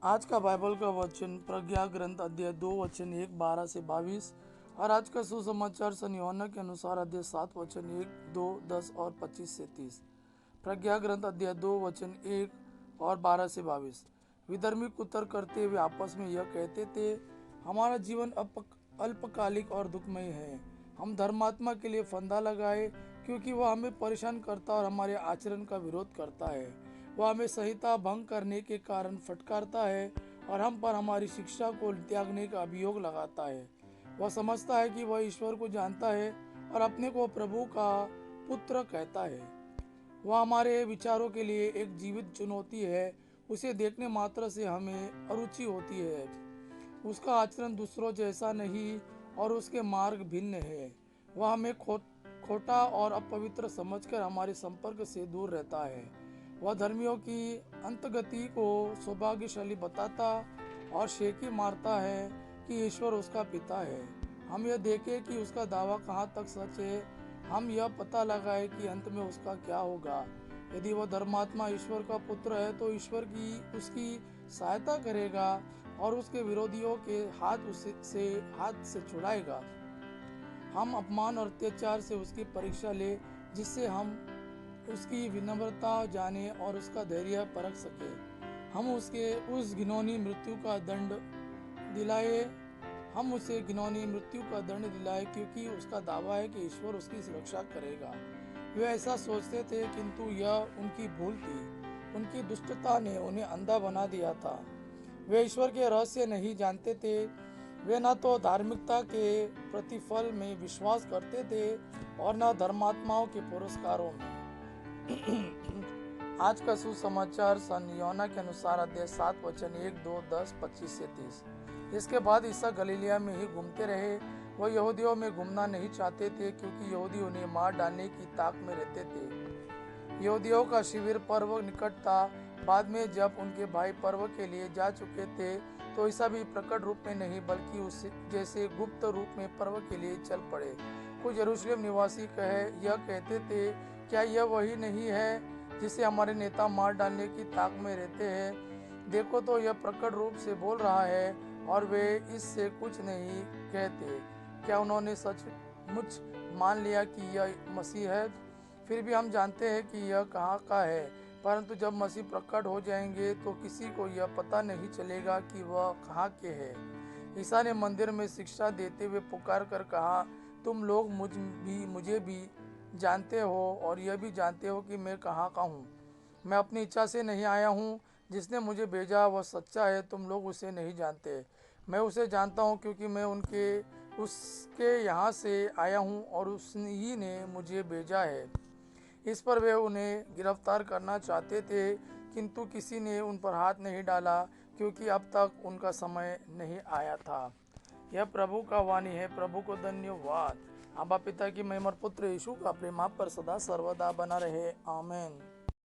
आज का बाइबल का वचन प्रज्ञा ग्रंथ अध्याय 2 वचन 1 12 से 22 और आज का सुसमाचार सन यूहन्ना के अनुसार अध्याय 7 वचन 1 2 10 और 25 से 30। प्रज्ञा ग्रंथ अध्याय 2 वचन 1 और 12 से 22। विधर्मिक उत्तर करते हुए आपस में यह कहते थे, हमारा जीवन अल्पकालिक और दुखमय है। हम धर्मात्मा के लिए फंदा लगाए, क्योंकि वह हमें परेशान करता और हमारे आचरण का विरोध करता है। वह हमें संहिता भंग करने के कारण फटकारता है और हम पर हमारी शिक्षा को त्यागने का अभियोग लगाता है। वह समझता है कि वह ईश्वर को जानता है और अपने को प्रभु का पुत्र कहता है। वह हमारे विचारों के लिए एक जीवित चुनौती है। उसे देखने मात्र से हमें अरुचि होती है। उसका आचरण दूसरों जैसा नहीं और उसके मार्ग भिन्न है। वह हमें खोटा और अपवित्र समझकर हमारे संपर्क से दूर रहता है। वह धर्मियों की अंतगति को सौभाग्यशाली बताता और शेखी मारता है कि ईश्वर उसका पिता है। हम यह देखें कि उसका दावा कहाँ तक सच है। हम यह पता लगाए कि अंत में उसका क्या होगा। यदि वह धर्मात्मा ईश्वर का पुत्र है तो ईश्वर की उसकी सहायता करेगा और उसके विरोधियों के हाथ से छुड़ाएगा। हम अपमान और अत्याचार से उसकी परीक्षा ले, जिससे हम उसकी विनम्रता जाने और उसका धैर्य परख सके। हम उस घिनौनी मृत्यु का दंड दिलाए क्योंकि उसका दावा है कि ईश्वर उसकी सुरक्षा करेगा। वे ऐसा सोचते थे, किंतु यह उनकी भूल थी। उनकी दुष्टता ने उन्हें अंधा बना दिया था। वे ईश्वर के रहस्य नहीं जानते थे। वे न तो धार्मिकता के प्रतिफल में विश्वास करते थे और न धर्मात्माओं के पुरस्कारों में। आज का सुसमाचार सन यूहन्ना के अनुसार अध्याय 7 वचन 1 2 10 25 से 30। इसके बाद ईसा गलीलिया में ही घूमते रहे। वह यहूदियों में घूमना नहीं चाहते थे, क्योंकि यहूदी उन्हें मार डालने की ताक में रहते थे। यहूदियों का शिविर पर्व निकट था। बाद में जब उनके भाई पर्व के लिए जा चुके थे तो ईसा भी प्रकट रूप में नहीं बल्कि उस जैसे गुप्त रूप में पर्व के लिए चल पड़े। कुछ यरूशलेम निवासी यह कहते थे, क्या यह वही नहीं है जिसे हमारे नेता मार डालने की ताक में रहते हैं? देखो तो यह प्रकट रूप से बोल रहा है और वे इससे कुछ नहीं कहते। क्या उन्होंने सचमुच मान लिया कि यह मसीह है? फिर भी हम जानते हैं कि यह कहाँ का है, परंतु जब मसीह प्रकट हो जाएंगे तो किसी को यह पता नहीं चलेगा कि वह कहाँ के हैं। ईसा ने मंदिर में शिक्षा देते हुए पुकार कर कहा, तुम लोग मुझे भी जानते हो और यह भी जानते हो कि मैं कहाँ का हूँ। मैं अपनी इच्छा से नहीं आया हूँ। जिसने मुझे भेजा वह सच्चा है। तुम लोग उसे नहीं जानते, मैं उसे जानता हूँ, क्योंकि मैं उसके यहाँ से आया हूँ और उसी ने मुझे भेजा है। इस पर वे उन्हें गिरफ्तार करना चाहते थे, किंतु किसी ने उन पर हाथ नहीं डाला, क्योंकि अब तक उनका समय नहीं आया था। यह प्रभु का वाणी है। प्रभु को धन्यवाद। आबा पिता की महिमा और पुत्र यीशु का प्रेम आप पर सदा सर्वदा बना रहे। आमीन।